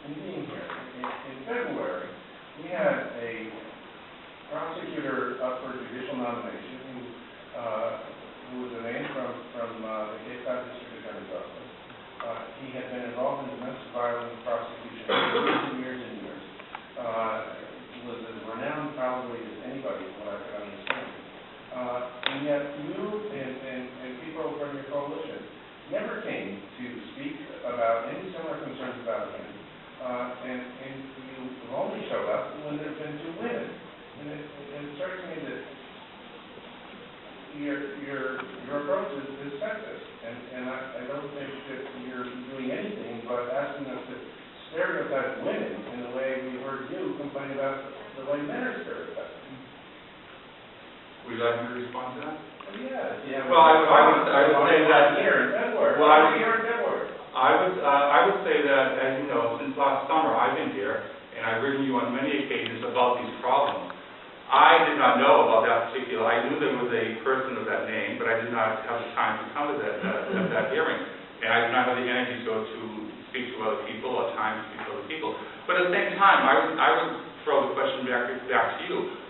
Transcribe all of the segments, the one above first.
in being here. In February, we had a prosecutor up for judicial nomination who was a man from the Dorchester District Court. He had been involved in domestic violence prosecution for years and years. He was as renowned probably as anybody, from what I could understand. And yet you and people from your coalition never came to speak about any similar concerns about him. And you only showed up when there have been two women. And it strikes me that your approach is sexist. And I don't think that you're doing anything but asking us to stereotype women in the way we heard you complain about the way men are stereotyped. Would you like me to respond to that? Yeah. Well, I would say that here in February. Well, I would say that, as you know, since last summer I've been here, and I've written you on many occasions about these problems. I did not know about that particular. I knew there was a person of that name, but I did not have the time to come to that hearing, and I did not have the energy to speak to other people or time to speak to other people. But at the same time, I would throw the question back to you.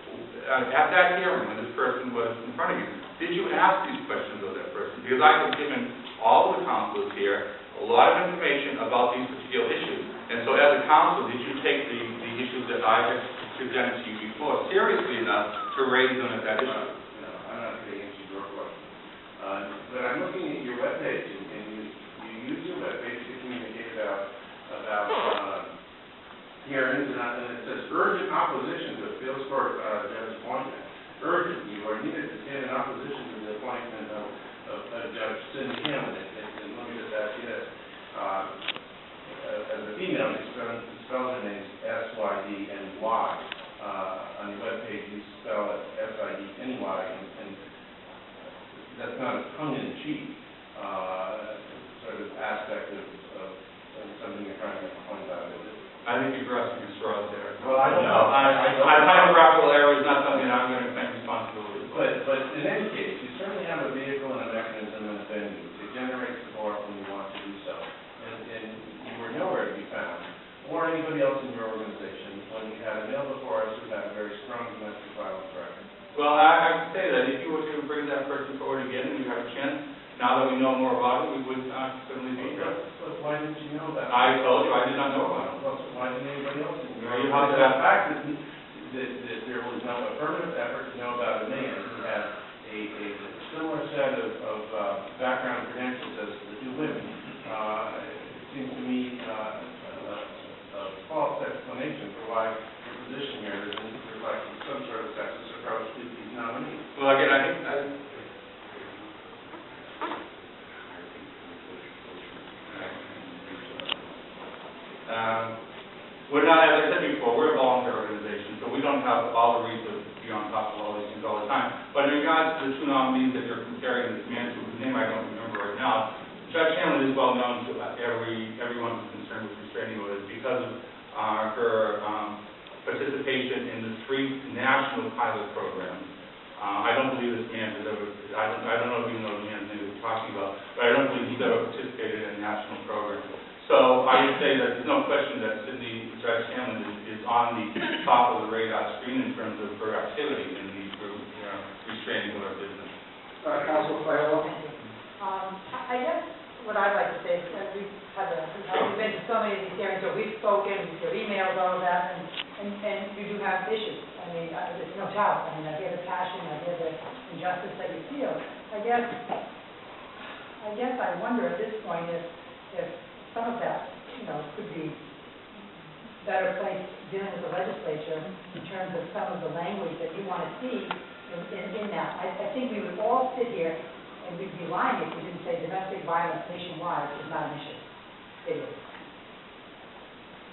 At that hearing, when this person was in front of you, did you ask these questions of that person? Because I have given all of the councilors here a lot of information about these particular issues. And so as a council, did you take the issues that I have presented to you before seriously enough to raise them at that issue? No, I'm not going to answer your question. But I'm looking at your webpage, and you use your webpage to communicate about hearings, and it says urgent opposition to appeals court judge appointment. Urgent. You are needed to stand in opposition to the appointment of Judge Sydney Hanlon. And let me just ask you this. As a female, you spell her name S-Y-D-N-Y. On your webpage, you spell it S-I-D-N-Y, and that's not a tongue-in-cheek sort of aspect of something you're trying to make a point about. I think you're grasping at straws there. Well, I don't know. Typographical error is not something I'm going to claim responsibility for. But in any case, you certainly have a vehicle and a mechanism and a venue to generate support when you want to do so. And you were nowhere to be found, or anybody else in your organization, when you had a male before us who had a very strong domestic violence record. Well, I would say that if you were to bring that person forward again and you have a chance, now that we know more about it, we would certainly be here. But why didn't you know that? I told you I did not know about it. Well, so why didn't anybody else know? You have that fact that there was no affirmative effort to know about a man who had a similar set of background credentials as the two women. It seems to me a false explanation for why your position here isn't reflecting some sort of sexist approach to these nominees. Well, again, I think we're not, as I said before, we're a volunteer organization, so we don't have all the reasons to be on top of all these things all the time. But in regards to the two nominees that you're comparing this man to, whose name I don't remember right now, Judge Hanlon is well known to everyone who's concerned with restraining orders because of her participation in the 3 national pilot programs. I don't believe this man has ever, I don't know if you know the man's name we're talking about, but I don't believe he's ever participated in a national program. So I would say that there's no question that Judge Hanlon is on the top of the radar screen in terms of her activity in the restraining order business. Councilor Farrell. I guess what I'd like to say is that we've been to so many of these hearings, so we've spoken, we've emailed, all of that, and you do have issues. I mean, there's no doubt. I mean, I hear the passion, I hear the injustice that you feel. I guess I wonder at this point if some of that, could be better placed dealing with the legislature in terms of some of the language that you want to see in that. I think we would all sit here and we'd be lying if we didn't say domestic violence nationwide is not an issue. It is.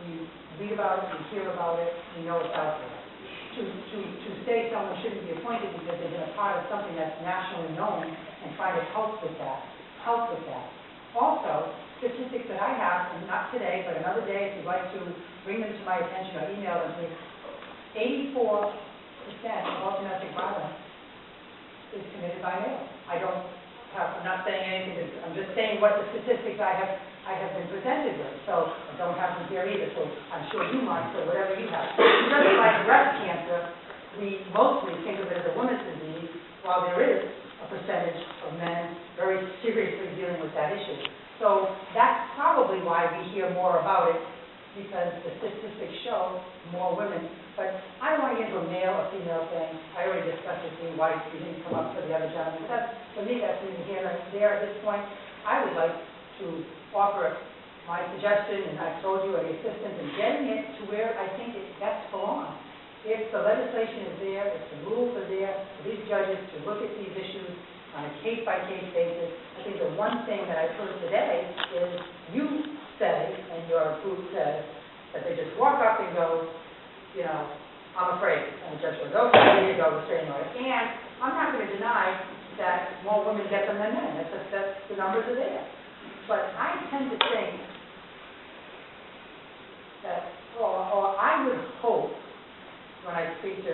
We read about it, we hear about it, we know it's out there. To say someone shouldn't be appointed because they've been a part of something that's nationally known and try to help with that. Also, statistics that I have, and not today, but another day, if you'd like to bring them to my attention or email them to me, 84% of all domestic violence is committed by male. I'm not saying anything, I'm just saying what the statistics I have I have been presented with. So I don't have them here either, so I'm sure you must, or whatever you have. Just like breast cancer, we mostly think of it as a women's disease, while there is a percentage of men very seriously dealing with that issue. So that's probably why we hear more about it, because the statistics show more women. But I don't want to get into a male or female thing. I already discussed it with White. You didn't come up for the other gentleman. But that's, for me, that's neither here nor there at this point. I would like to offer my suggestion, and I've told you, the assistance in getting it to where I think it best belongs. If the legislation is there, if the rules are there for these judges to look at these issues on a case-by-case basis, I think the one thing that I heard today is you say, and your group says, that they just walk up and go, you know, I'm afraid. And the judge goes, okay, here you go, restraining order. And I'm not going to deny that more women get them than men. That's the numbers are there. But I tend to think that, or I would hope, when I speak to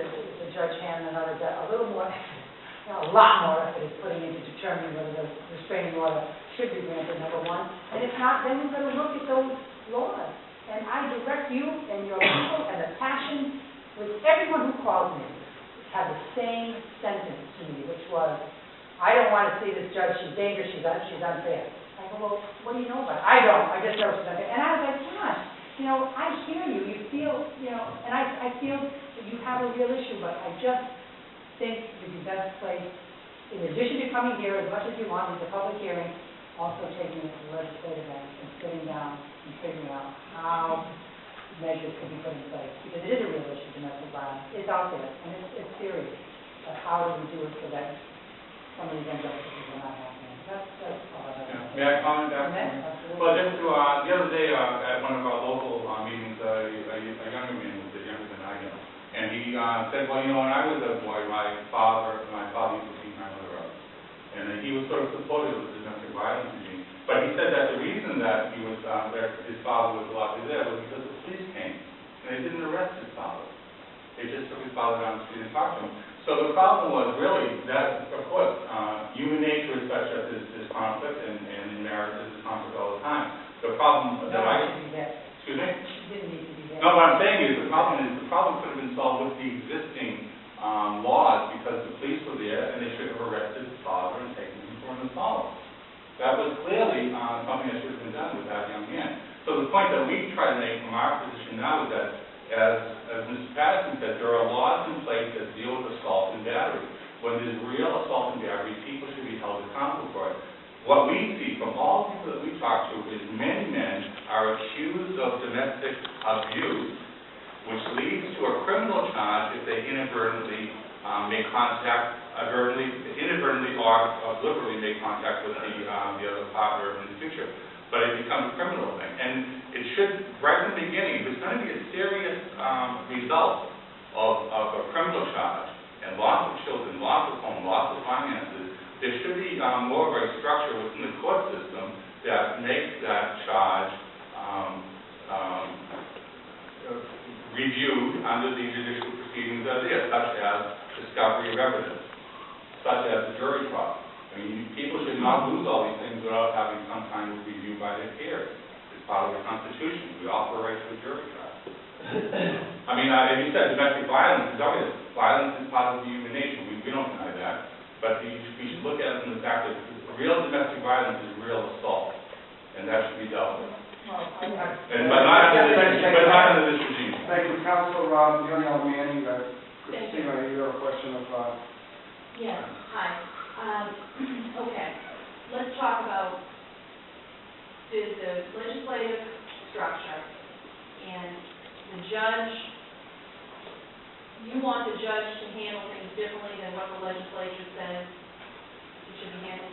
Judge Hanlon and others, that a little more effort, a lot more effort is putting into determining whether the restraining order should be granted, number one. And if not, then we're going to look at those laws. And I direct you and your people and the passion with everyone who calls me have the same sentence to me, which was, I don't want to see this judge, she's dangerous, she's unfair. I go, well, what do you know about it? I don't, I just know she's unfair. And I was like, gosh, you know, I hear you, you feel, you know, and I feel that you have a real issue, but I just think you'd be best placed, in addition to coming here as much as you want, it's a public hearing, also taking it to the legislative end and sitting down and figuring out how measures can be put in place. Because it is a real issue, domestic violence. It's out there, and it's serious. But how do we do it so that some of these injustices are not happening? That's all I have to say. May I comment back? Absolutely. Well, just to, the other day at one of our local meetings, a younger man was younger than I am, and he said, well, you know, when I was a boy, my father used to beat my mother up. And he was sort of supportive of domestic violence regime. But he said that the reason that he was, that his father was allowed to do that was because the police came. And they didn't arrest his father. They just took his father down the street and talked to him. So the problem was really that, of course, human nature is such that there's conflict, and in marriage there's conflict all the time. The problem that excuse me? Didn't need to be there. No, what I'm saying is the problem could have been solved with the existing laws, because the police were there and they should have arrested his father and taken him for an assault. That was clearly something that should have been done with that young man. So the point that we try to make from our position now is that, as Mr. Patterson said, there are laws in place that deal with assault and battery. When there's real assault and battery, people should be held accountable for it. What we see from all the people that we talk to is many men are accused of domestic abuse, which leads to a criminal charge if they inadvertently make contact, inadvertently or deliberately make contact with the other partner in the future. But it becomes a criminal thing. And it should, right from the beginning, if there's going to be a serious result of a criminal charge, and loss of children, loss of home, loss of finances, there should be more of a structure within the court system that makes that charge reviewed under the judicial proceedings as is, such as discovery of evidence, such as the jury trial. I mean, people should not lose all these things without having some kind of review by their peers. It's part of the Constitution. We offer a right to a jury trial. I mean, as you said, domestic violence is obvious. Violence is part of the human nature. We don't deny that. But we should look at it from the fact that real domestic violence is real assault, and that should be dealt with. But not under this regime. Thank you, Councilor Young Manning. Christina, you have a question of... Yes, hi. Okay, let's talk about the legislative structure, and the judge, you want the judge to handle things differently than what the legislature says it should be handled,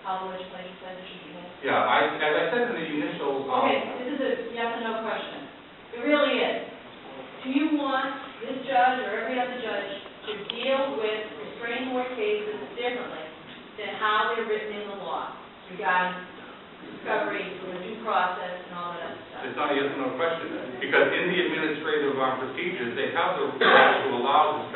how the legislature says it should be handled? Yeah, as I said in the initial... Okay, this is a yes or no question. It really is. Do you want this judge or every other judge to deal with restraining order cases differently than how they're written in the law regarding discovery, due process, and all that stuff? It's not a yes or no question, because in the administrative procedures, they have the right to allow discovery